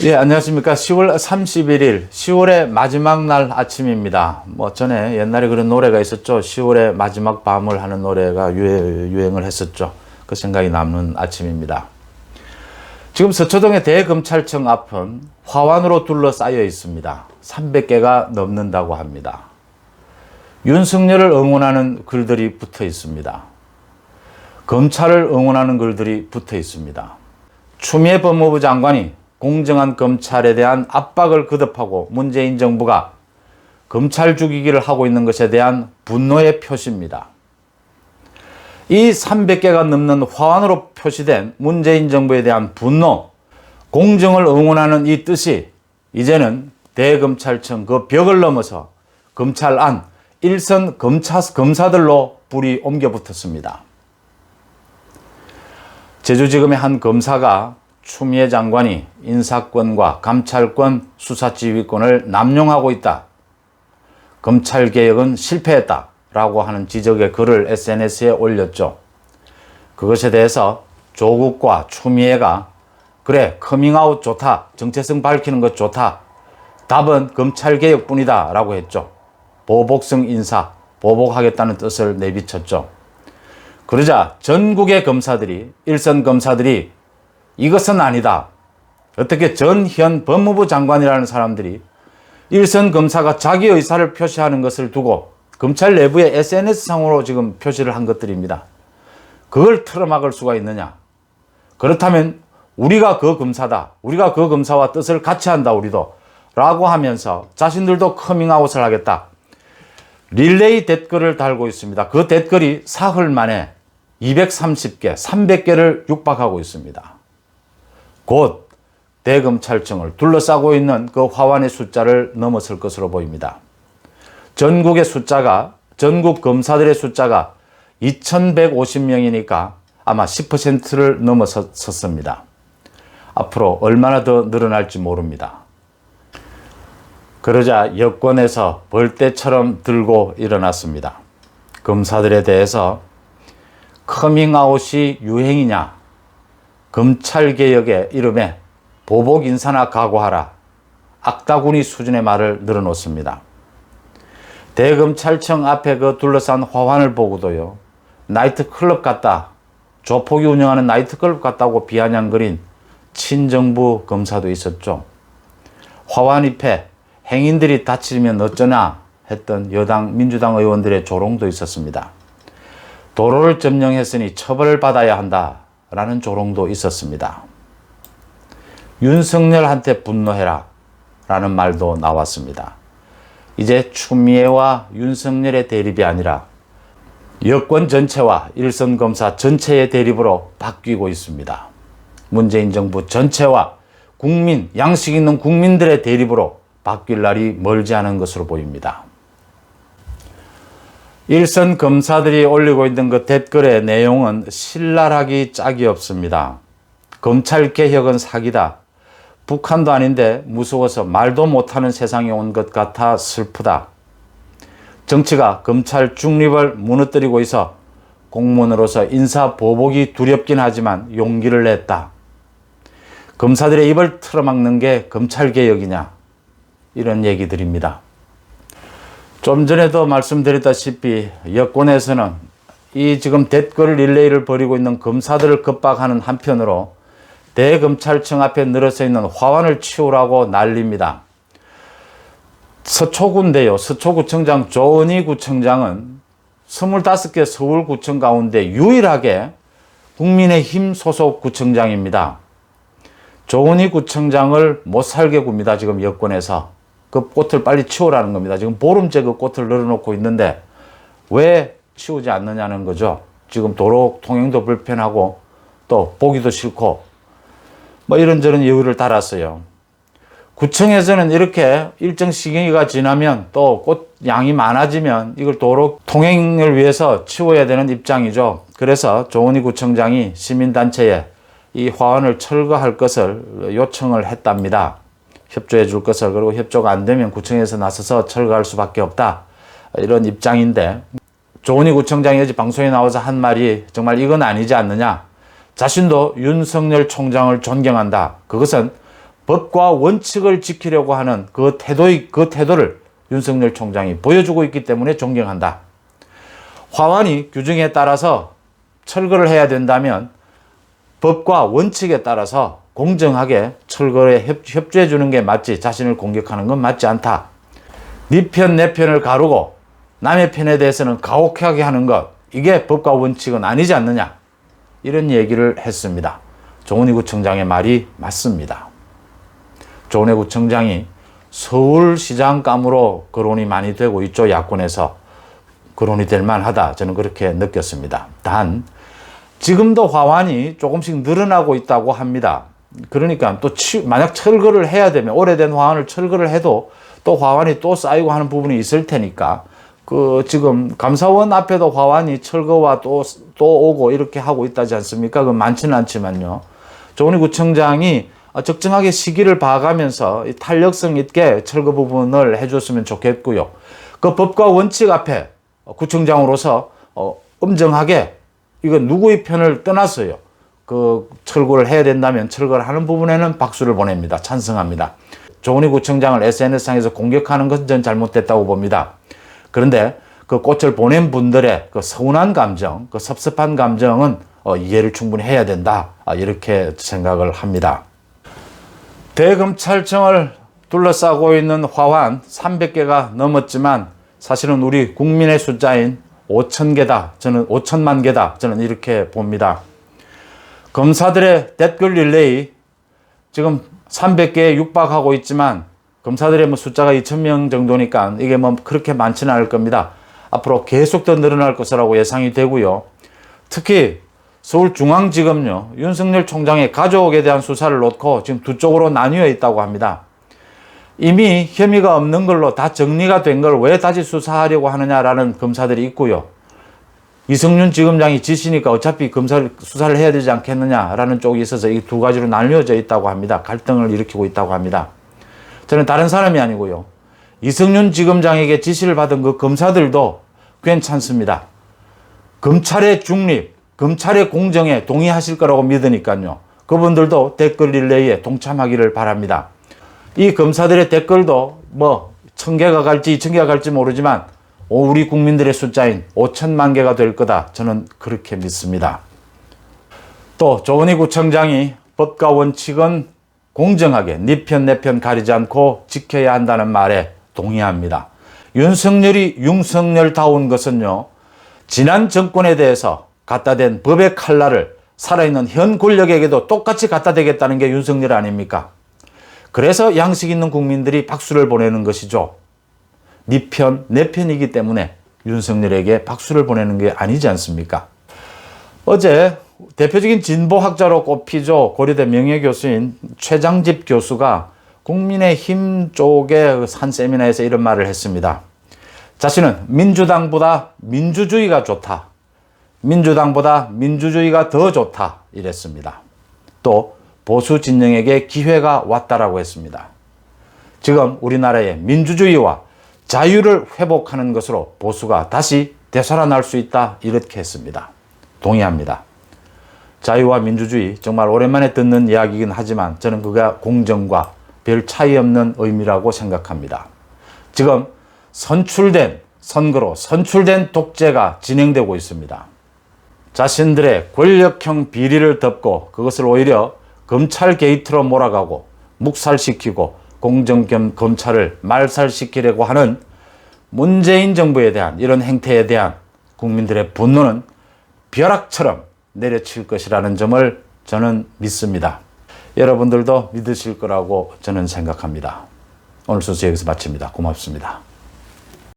예, 안녕하십니까. 10월 31일, 10월의 마지막 날 아침입니다. 전에 옛날에 그런 노래가 있었죠. 10월의 마지막 밤을 하는 노래가 유행을 했었죠. 그 생각이 남는 아침입니다. 지금 서초동의 대검찰청 앞은 화환으로 둘러싸여 있습니다. 300개가 넘는다고 합니다. 윤석열을 응원하는 글들이 붙어 있습니다. 검찰을 응원하는 글들이 붙어 있습니다. 추미애 법무부 장관이 공정한 검찰에 대한 압박을 거듭하고 문재인 정부가 검찰 죽이기를 하고 있는 것에 대한 분노의 표시입니다. 이 300개가 넘는 화환으로 표시된 문재인 정부에 대한 분노, 공정을 응원하는 이 뜻이 이제는 대검찰청 그 벽을 넘어서 검찰 안 일선 검사들로 불이 옮겨 붙었습니다. 제주지검의 한 검사가 추미애 장관이 인사권과 감찰권, 수사지휘권을 남용하고 있다. 검찰개혁은 실패했다. 라고 하는 지적의 글을 SNS에 올렸죠. 그것에 대해서 조국과 추미애가 그래, 커밍아웃 좋다. 정체성 밝히는 것 좋다. 답은 검찰개혁뿐이다. 라고 했죠. 보복성 인사, 보복하겠다는 뜻을 내비쳤죠. 그러자 전국의 검사들이, 일선 검사들이 이것은 아니다. 어떻게 전현 법무부 장관이라는 사람들이 일선 검사가 자기 의사를 표시하는 것을 두고 검찰 내부의 SNS상으로 지금 표시를 한 것들입니다. 그걸 틀어막을 수가 있느냐. 그렇다면 우리가 그 검사다. 우리가 그 검사와 뜻을 같이 한다 우리도. 라고 하면서 자신들도 커밍아웃을 하겠다. 릴레이 댓글을 달고 있습니다. 그 댓글이 사흘 만에 230개, 300개를 육박하고 있습니다. 곧 대검찰청을 둘러싸고 있는 그 화환의 숫자를 넘어설 것으로 보입니다. 전국 검사들의 숫자가 2150명이니까 아마 10%를 넘어섰습니다. 앞으로 얼마나 더 늘어날지 모릅니다. 그러자 여권에서 벌떼처럼 들고 일어났습니다. 검사들에 대해서 커밍아웃이 유행이냐, 검찰개혁의 이름에 보복 인사나 각오하라. 악다구니 수준의 말을 늘어놓습니다. 대검찰청 앞에 그 둘러싼 화환을 보고도요. 나이트클럽 같다. 조폭이 운영하는 나이트클럽 같다고 비아냥거린 친정부 검사도 있었죠. 화환 잎에 행인들이 다치면 어쩌나 했던 여당 민주당 의원들의 조롱도 있었습니다. 도로를 점령했으니 처벌을 받아야 한다. 라는 조롱도 있었습니다. 윤석열한테 분노해라 라는 말도 나왔습니다. 이제 추미애와 윤석열의 대립이 아니라 여권 전체와 일선 검사 전체의 대립으로 바뀌고 있습니다. 문재인 정부 전체와 국민, 양식 있는 국민들의 대립으로 바뀔 날이 멀지 않은 것으로 보입니다. 일선 검사들이 올리고 있는 그 댓글의 내용은 신랄하기 짝이 없습니다. 검찰개혁은 사기다. 북한도 아닌데 무서워서 말도 못하는 세상에 온 것 같아 슬프다. 정치가 검찰 중립을 무너뜨리고 있어 공무원으로서 인사 보복이 두렵긴 하지만 용기를 냈다. 검사들의 입을 틀어막는 게 검찰개혁이냐. 이런 얘기들입니다. 좀 전에도 말씀드렸다시피 여권에서는 이 지금 댓글 릴레이를 벌이고 있는 검사들을 겁박하는 한편으로 대검찰청 앞에 늘어서 있는 화환을 치우라고 난립니다. 서초구인데요. 서초구청장 조은희 구청장은 25개 서울구청 가운데 유일하게 국민의힘 소속 구청장입니다. 조은희 구청장을 못살게 굽니다. 지금 여권에서. 그 꽃을 빨리 치우라는 겁니다. 지금 보름째 그 꽃을 늘어놓고 있는데 왜 치우지 않느냐는 거죠. 지금 도로 통행도 불편하고 또 보기도 싫고 이런저런 이유를 달았어요. 구청에서는 이렇게 일정 시기가 지나면 또 꽃 양이 많아지면 이걸 도로 통행을 위해서 치워야 되는 입장이죠. 그래서 조은희 구청장이 시민단체에 이 화환을 철거할 것을 요청을 했답니다. 협조해 줄 것을. 그리고 협조가 안 되면 구청에서 나서서 철거할 수밖에 없다. 이런 입장인데 조은희 구청장이 어제 방송에 나와서 한 말이 정말 이건 아니지 않느냐. 자신도 윤석열 총장을 존경한다. 그것은 법과 원칙을 지키려고 하는 그 태도를 윤석열 총장이 보여주고 있기 때문에 존경한다. 화환이 규정에 따라서 철거를 해야 된다면 법과 원칙에 따라서 공정하게 철거에 협조해 주는 게 맞지, 자신을 공격하는 건 맞지 않다. 네 편, 내 편을 가르고 남의 편에 대해서는 가혹하게 하는 것, 이게 법과 원칙은 아니지 않느냐, 이런 얘기를 했습니다. 조은희 구청장의 말이 맞습니다. 조은희 구청장이 서울시장감으로 거론이 많이 되고 있죠. 야권에서 거론이 될 만하다, 저는 그렇게 느꼈습니다. 단 지금도 화환이 조금씩 늘어나고 있다고 합니다. 그러니까 또 만약 철거를 해야 되면, 오래된 화환을 철거를 해도 또 화환이 또 쌓이고 하는 부분이 있을 테니까, 지금 감사원 앞에도 화환이 철거와 또 오고 이렇게 하고 있다지 않습니까? 그 많지는 않지만요. 조은희 구청장이 적정하게 시기를 봐가면서 탄력성 있게 철거 부분을 해줬으면 좋겠고요. 그 법과 원칙 앞에 구청장으로서 엄정하게, 이건 누구의 편을 떠났어요. 그 철거를 해야 된다면 철거를 하는 부분에는 박수를 보냅니다. 찬성합니다. 조은희 구청장을 SNS상에서 공격하는 것은 전 잘못됐다고 봅니다. 그런데 그 꽃을 보낸 분들의 그 서운한 감정, 그 섭섭한 감정은 이해를 충분히 해야 된다, 이렇게 생각을 합니다. 대검찰청을 둘러싸고 있는 화환 300개가 넘었지만 사실은 우리 국민의 숫자인 5천만 개다. 저는 이렇게 봅니다. 검사들의 댓글 릴레이 지금 300개에 육박하고 있지만 검사들의 숫자가 2,000명 정도니까 이게 그렇게 많지는 않을 겁니다. 앞으로 계속 더 늘어날 것이라고 예상이 되고요. 특히 서울중앙지검요, 윤석열 총장의 가족에 대한 수사를 놓고 지금 두 쪽으로 나뉘어 있다고 합니다. 이미 혐의가 없는 걸로 다 정리가 된 걸 왜 다시 수사하려고 하느냐라는 검사들이 있고요. 이성윤 지검장이 지시니까 어차피 수사를 해야 되지 않겠느냐라는 쪽이 있어서 이 두 가지로 나뉘어져 있다고 합니다. 갈등을 일으키고 있다고 합니다. 저는 다른 사람이 아니고요, 이성윤 지검장에게 지시를 받은 그 검사들도 괜찮습니다. 검찰의 중립, 검찰의 공정에 동의하실 거라고 믿으니까요. 그분들도 댓글 릴레이에 동참하기를 바랍니다. 이 검사들의 댓글도 1,000개가 갈지 2,000개가 갈지 모르지만 우리 국민들의 숫자인 5천만 개가 될 거다, 저는 그렇게 믿습니다. 또 조은희 구청장이 법과 원칙은 공정하게 네 편 내 편 가리지 않고 지켜야 한다는 말에 동의합니다. 윤석열이 윤석열다운 것은요, 지난 정권에 대해서 갖다 댄 법의 칼날을 살아있는 현 권력에게도 똑같이 갖다 대겠다는 게 윤석열 아닙니까? 그래서 양식 있는 국민들이 박수를 보내는 것이죠. 네 편, 내 편이기 때문에 윤석열에게 박수를 보내는 게 아니지 않습니까? 어제 대표적인 진보학자로 꼽히죠. 고려대 명예교수인 최장집 교수가 국민의힘 쪽의 한 세미나에서 이런 말을 했습니다. 자신은 민주당보다 민주주의가 좋다, 민주당보다 민주주의가 더 좋다, 이랬습니다. 또 보수 진영에게 기회가 왔다라고 했습니다. 지금 우리나라의 민주주의와 자유를 회복하는 것으로 보수가 다시 되살아날 수 있다, 이렇게 했습니다. 동의합니다. 자유와 민주주의, 정말 오랜만에 듣는 이야기이긴 하지만 저는 그가 공정과 별 차이 없는 의미라고 생각합니다. 지금 선거로 선출된 독재가 진행되고 있습니다. 자신들의 권력형 비리를 덮고 그것을 오히려 검찰 게이트로 몰아가고 묵살시키고 공정 겸 검찰을 말살시키려고 하는 문재인 정부에 대한 이런 행태에 대한 국민들의 분노는 벼락처럼 내려칠 것이라는 점을 저는 믿습니다. 여러분들도 믿으실 거라고 저는 생각합니다. 오늘 순서 여기서 마칩니다. 고맙습니다.